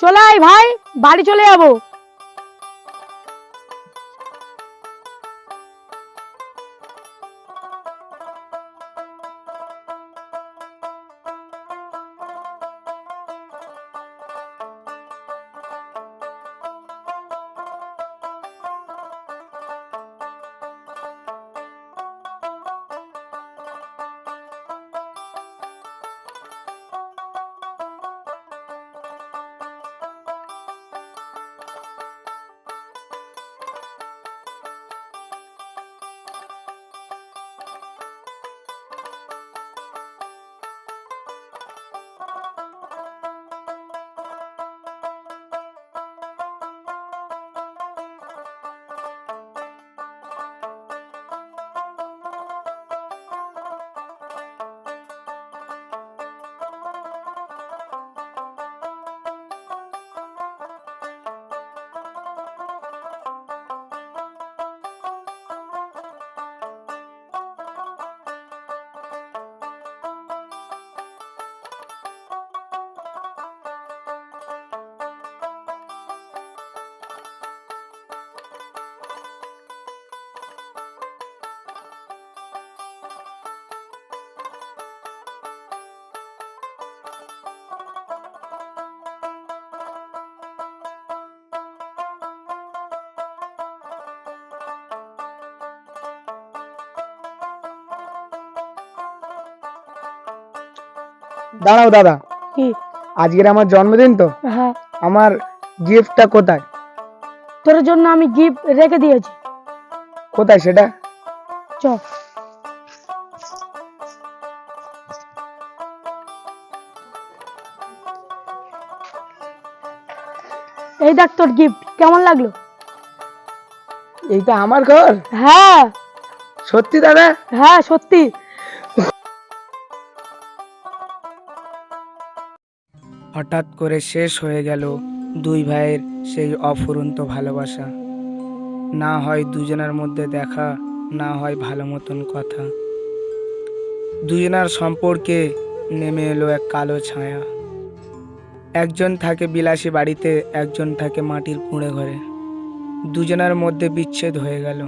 চলে আয় ভাই, বাড়ি চলে যাবো। দাঁড়াও দাদা, কি? আজকের আমার জন্মদিন তো, হ্যাঁ, আমার গিফটটা কোথায়? তোর জন্য আমি গিফট রেখে দিয়েছি। কোথায় সেটা? চ। এই দেখ তোর গিফট, কেমন লাগলো? এইটা আমার ঘর? হ্যাঁ সত্যি দাদা? হ্যাঁ সত্যি। হঠাৎ করে শেষ হয়ে গেল দুই ভাইয়ের সেই অফুরন্ত ভালোবাসা। না হয় দুজনের মধ্যে দেখা, না হয় ভালো মতন কথা। দুজনার সম্পর্কে নেমে এলো এক কালো ছায়া। একজন থাকে বিলাসী বাড়িতে, একজন থাকে মাটির কুঁড়ে ঘরে। দুজনের মধ্যে বিচ্ছেদ হয়ে গেল।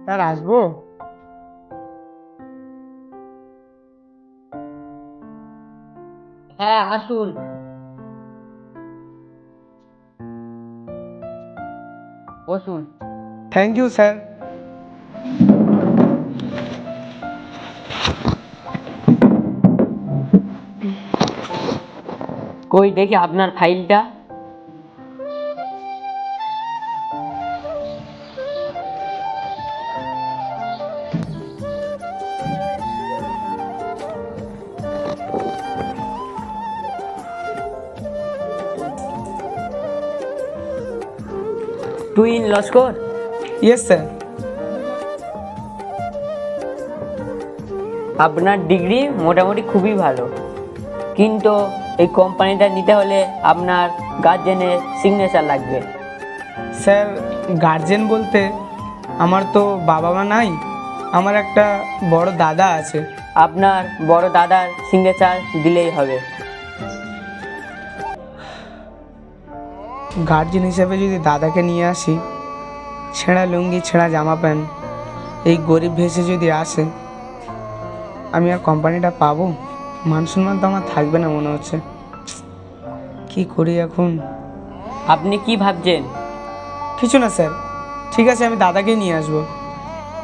স্যার আসবো? হ্যাঁ আসুন। বসুন। Thank you sir. কই দেখি আপনার ফাইলটা। টুইন লস্কর। Yes sir. আপনার ডিগ্রি মোটামুটি খুবই ভালো, কিন্তু এই কোম্পানিটা নিতে হলে আপনার গার্জেনের সিগনেচার লাগবে। স্যার, গার্জেন বলতে আমার তো বাবা মা নাই, আমার একটা বড় দাদা আছে। আপনার বড় দাদার সিগনেচার দিলেই হবে। গার্জেন হিসেবে যদি দাদাকে নিয়ে আসি, ছেঁড়া লুঙ্গি ছেঁড়া জামা প্যান্ট, এই গরিব ভেসে যদি আসে, আমি আর কোম্পানিটা পাবো? মান সম্মান তো আমার থাকবে না মনে হচ্ছে। কি করি এখন? আপনি কি ভাবছেন? কিছু না স্যার, ঠিক আছে, আমি দাদাকে নিয়ে আসবো।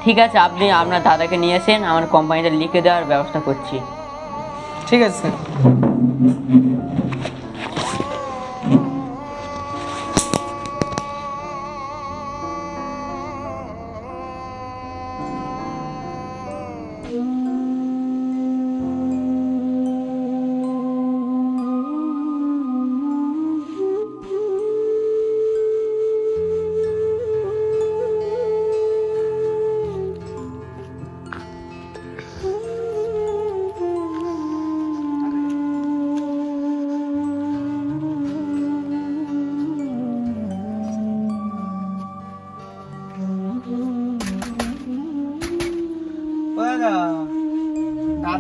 ঠিক আছে, আপনি আপনার দাদাকে নিয়ে আসেন, আমার কোম্পানিটা লিখে দেওয়ার ব্যবস্থা করছি। ঠিক আছে স্যার।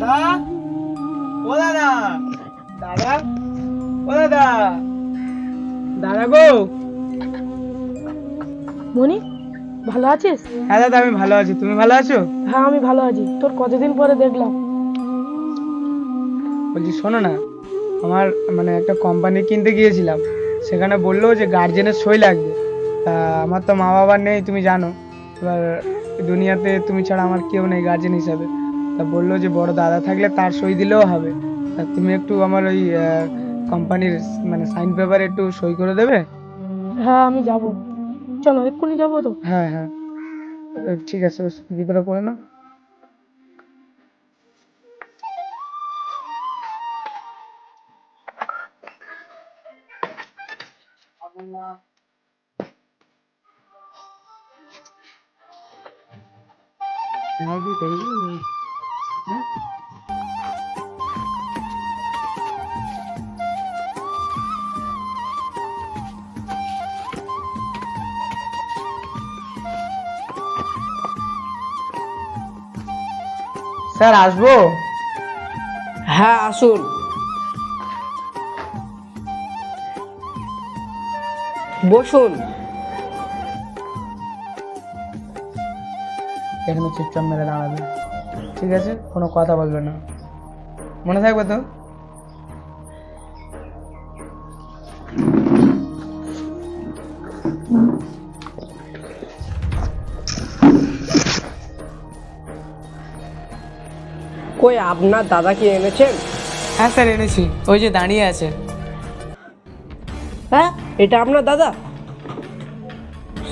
দাদা, ও দাদা, দাদা, ও দাদা, দাদা গো। মনি, ভালো আছিস? হ্যাঁ দাদা, আমি ভালো আছি। তুমি ভালো আছো? হ্যাঁ, আমি ভালো আছি। তোর কতদিন পরে দেখলাম। বলছি শোনো না, আমার মানে একটা কোম্পানি কিনতে গিয়েছিলাম, সেখানে বললো যে গার্জেনের সই লাগবে। তা আমার তো মা বাবা নেই, তুমি জানো। এবার দুনিয়াতে তুমি ছাড়া আমার কেউ নেই গার্জেন হিসাবে। তা বললো যে বড় দাদা থাকলে তার সই দিলেও হবে। তা তুমি একটু আমার ওই কোম্পানির মানে সাইন পেপারে একটু সই করে দেবে? হ্যাঁ, আমি যাব। চলো, এক্ষুনি যাবো তো। হ্যাঁ হ্যাঁ, ঠিক আছে, ভিতরে পড়ে না। স্যার আসবো? হ্যাঁ, আসুন। বসুন। এখানে চুপচাপ মেরে দাঁড়াবে, ঠিক আছে? কোনো কথা বলবে না, মনে থাকবে তো? কই আপনার দাদা কি এনেছেন? হ্যাঁ স্যার, এনেছি, ওই যে দাঁড়িয়ে আছে। হ্যাঁ, এটা আপনার দাদা?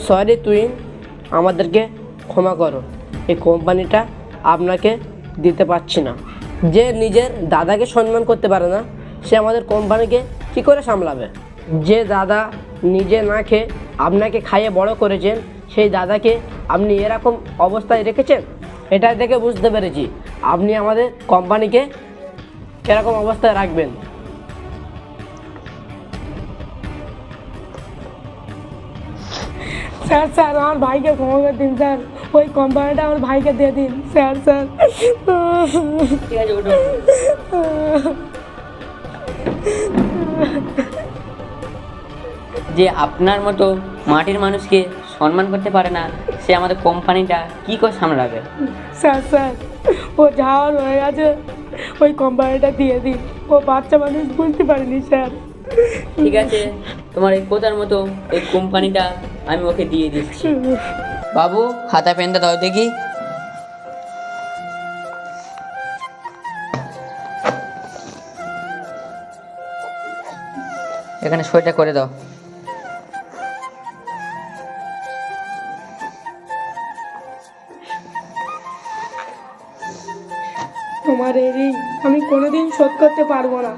সরি তুই, আমাদেরকে ক্ষমা করো। এই কোম্পানিটা আপনাকে দিতে পারছি না। যে নিজের দাদাকে সম্মান করতে পারে না, সে আমাদের কোম্পানিকে কী করে সামলাবে? যে দাদা নিজে না খেয়ে আপনাকে খাইয়ে বড় করেছেন, সেই দাদাকে আপনি এরকম অবস্থায় রেখেছেন। এটা দেখে বুঝতে পেরেছি আপনি আমাদের কোম্পানিকে কীরকম অবস্থায় রাখবেন। স্যার, স্যার, আমার ভাইকে ক্ষমা করে দিন স্যার। ওই কোম্পানিটা আমার ভাইকে দিয়ে দিন স্যার, স্যার। ঠিক আছে, উঠুন। যে আপনার মতো মাটির মানুষকে সম্মান করতে পারে না, সে আমাদের কোম্পানিটা কি করে সামলাবে? স্যার, স্যার, ও যাওয়ার হয়ে গেছে, ওই কোম্পানিটা দিয়ে দিন। ও বাচ্চা মানুষ, বুঝতে পারিনি স্যার। ঠিক আছে, তোমার এই কথার মতো এই কোম্পানিটা আমি ওকে দিয়ে দিচ্ছি। বাবু, খাতা পেনটা দাও দেখি। এখানে সইটা করে দাও। তোমার এই ঋণ আমি কোনোদিন শোধ করতে পারবো না।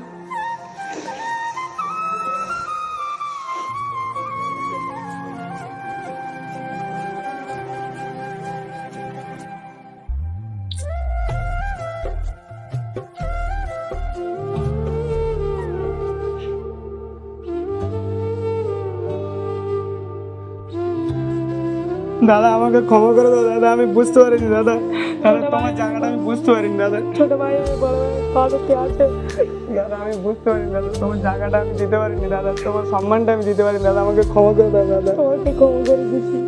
দাদা, আমাকে ক্ষমা করে দাও দাদা, আমি বুঝতে পারিনি দাদা। দাদা, তোমার জায়গাটা আমি বুঝতে পারিনি দাদা। ছোট ভাই, আমি বড় ভাই পাশে আছে। দাদা, আমি বুঝতে পারিনি দাদা, তোমার জায়গাটা আমি দিতে পারিনি দাদা, তোমার সম্মানটা আমি দিতে পারিনি দাদা, আমাকে ক্ষমা করে দাও দাদা। তোমাকে ক্ষমা করে দিচ্ছি।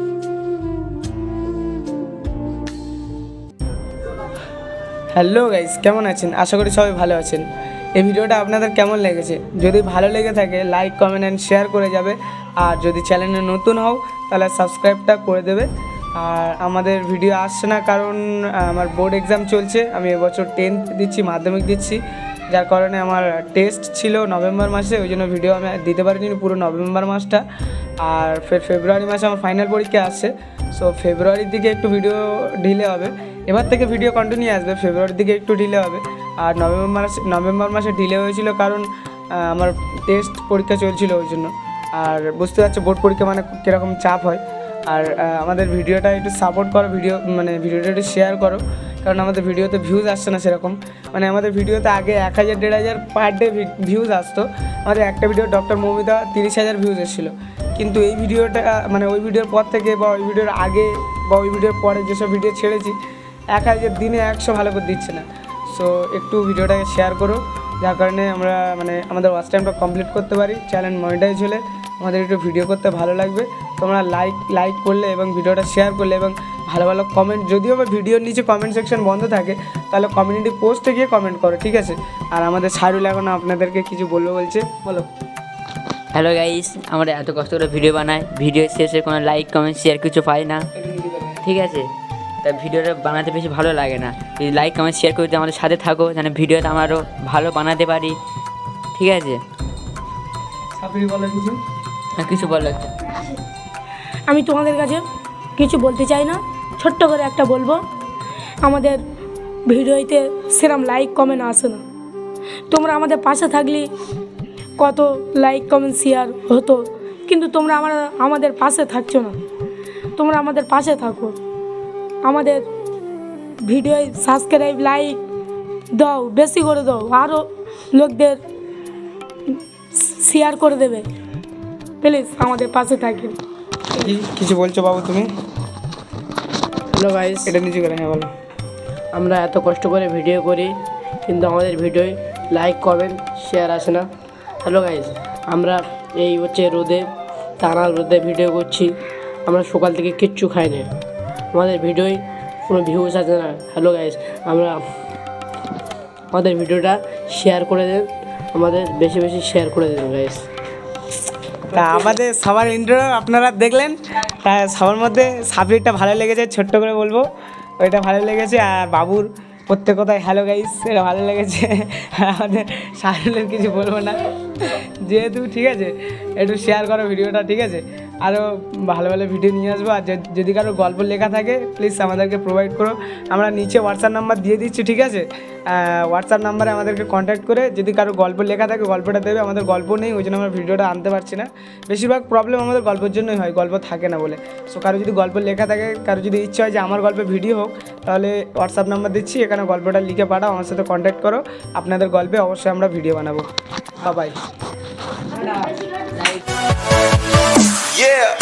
হ্যালো গাইস, কেমন আছেন? আশা করি সবাই ভালো আছেন। এই ভিডিওটা আপনাদের কেমন লেগেছে? যদি ভালো লেগে থাকে লাইক, কমেন্ট অ্যান্ড শেয়ার করে যাবে। আর যদি চ্যানেলে নতুন হও তাহলে সাবস্ক্রাইবটা করে দেবে। আর আমাদের ভিডিও আসছে না কারণ আমার বোর্ড এক্সাম চলছে। আমি এবছর 10th দিচ্ছি, মাধ্যমিক দিচ্ছি, যার কারণে আমার টেস্ট ছিল নভেম্বর মাসে, ওই জন্য ভিডিও আমি দিতে পারিনি পুরো নভেম্বর মাসটা। আর ফেব্রুয়ারি মাসে আমার ফাইনাল পরীক্ষা আসছে। সো ফেব্রুয়ারির দিকে একটু ভিডিও ডিলে হবে। এবার থেকে ভিডিও কন্টিনিউ আসবে, ফেব্রুয়ারির দিকে একটু ডিলে হবে। আর নভেম্বর মাসে ডিলে হয়েছিল কারণ আমার টেস্ট পরীক্ষা চলছিল, ওই জন্য। আর বুঝতে পারছো বোর্ড পরীক্ষা মানে কীরকম চাপ হয়। আর আমাদের ভিডিওটা একটু সাপোর্ট করো, ভিডিওটা একটু শেয়ার করো, কারণ আমাদের ভিডিওতে ভিউজ আসছে না সেরকম। মানে আমাদের ভিডিওতে আগে 1000-1500 পার ডে ভিউজ আসতো। আমাদের একটা ভিডিও ডক্টর মৌমিতা 30,000 ভিউজ এসেছিলো। কিন্তু এই ভিডিওটা মানে ওই ভিডিওর পর থেকে বা ওই ভিডিওর আগে বা ওই ভিডিওর পরে যেসব ভিডিও ছেড়েছি, 1000 দিনে 100 ভালো করে দিচ্ছে না। সো একটু ভিডিওটাকে শেয়ার করো, যার কারণে আমরা মানে আমাদের ওয়াচ টাইমটা কমপ্লিট করতে পারি। চ্যানেল মনিটাইজ হলে আমাদের একটু ভিডিও করতে ভালো লাগবে। তোমরা লাইক করলে এবং ভিডিওটা শেয়ার করলে এবং ভালো ভালো কমেন্ট, যদিও বা ভিডিওর নিচে কমেন্ট সেকশন বন্ধ থাকে, তাহলে কমিউনিটি পোস্টে গিয়ে কমেন্ট করো, ঠিক আছে? আর আমাদের শাহরুল এখন আপনাদেরকে কিছু বলবো বলছে, বলো। হ্যালো গাইস, আমরা এত কষ্ট করে ভিডিও বানাই, ভিডিও শেষে কোনো লাইক কমেন্ট শেয়ার কিছু পাই না, ঠিক আছে? তাই ভিডিওটা বানাতে বেশি ভালো লাগে না। যদি লাইক কমেন্ট শেয়ার করে আমাদের সাথে থাকো, যেন ভিডিওটা আমরা আরও ভালো বানাতে পারি, ঠিক আছে? সাবরি বলো কিছু। আর কিছু বলো একটা। আমি তোমাদের কাছে কিছু বলতে চাই না, ছোট্ট করে একটা বলবো। আমাদের ভিডিওতে সেরকম লাইক কমেন্ট আসে না। তোমরা আমাদের পাশে থাকলে কত লাইক কমেন্ট শেয়ার হতো, কিন্তু তোমরা আমাদের পাশে থাকছো না। তোমরা আমাদের পাশে থাকো, আমাদের ভিডিও সাবস্ক্রাইব লাইক দাও, বেশি করে দাও, আরও লোকদের শেয়ার করে দেবে। প্লিজ আমাদের পাশে থাকি। কিছু বলছো বাবু তুমি? হ্যালো গাইস, এটা নিচে করে, হ্যাঁ বলো। আমরা এত কষ্ট করে ভিডিও করি, কিন্তু আমাদের ভিডিওয় লাইক কমেন্ট শেয়ার আসে না। হ্যালো গাইস, আমরা এই হচ্ছে রোদে, টানা রোদে ভিডিও করছি। আমরা সকাল থেকে কিচ্ছু খাই না, আমাদের ভিডিওয় কোনো ভিউজ আসে না। হ্যালো গাইস, আমাদের ভিডিওটা শেয়ার করে দেন, আমাদের বেশি বেশি শেয়ার করে দেন গাইস। তা আমাদের সবার ইন্ট্রো আপনারা দেখলেন, তা সবার মধ্যে সাবজেক্টটা ভালো লেগেছে, ছোট্ট করে বলবো, ওইটা ভালো লেগেছে। আর বাবুর প্রত্যেক কথায় হ্যালো গাইস, এটা ভালো লেগেছে। আমাদের শাহরুলের কিছু বলবো না, যেহেতু ঠিক আছে, একটু শেয়ার করো ভিডিওটা, ঠিক আছে? আরও ভালো ভালো ভিডিও নিয়ে আসবো। আর যদি কারো গল্প লেখা থাকে প্লিজ আমাদেরকে প্রোভাইড করো, আমরা নিচে হোয়াটসঅ্যাপ নাম্বার দিয়ে দিচ্ছি, ঠিক আছে? হোয়াটসঅ্যাপ নাম্বারে আমাদেরকে কন্ট্যাক্ট করে যদি কারো গল্প লেখা থাকে গল্পটা দেবে। আমাদের গল্প নেই, ওই জন্য আমরা ভিডিওটা আনতে পারছি না। বেশিরভাগ প্রবলেম আমাদের গল্পের জন্যই হয়, গল্প থাকে না বলে। সো কারো যদি গল্প লেখা থাকে, কারো যদি ইচ্ছা হয় যে আমার গল্পে ভিডিও হোক, তাহলে হোয়াটসঅ্যাপ নাম্বার দিচ্ছি, এখানে গল্পটা লিখে পাঠাও, আমার সাথে কন্ট্যাক্ট করো, আপনাদের গল্পে অবশ্যই আমরা ভিডিও বানাবো। বাই। Yeah.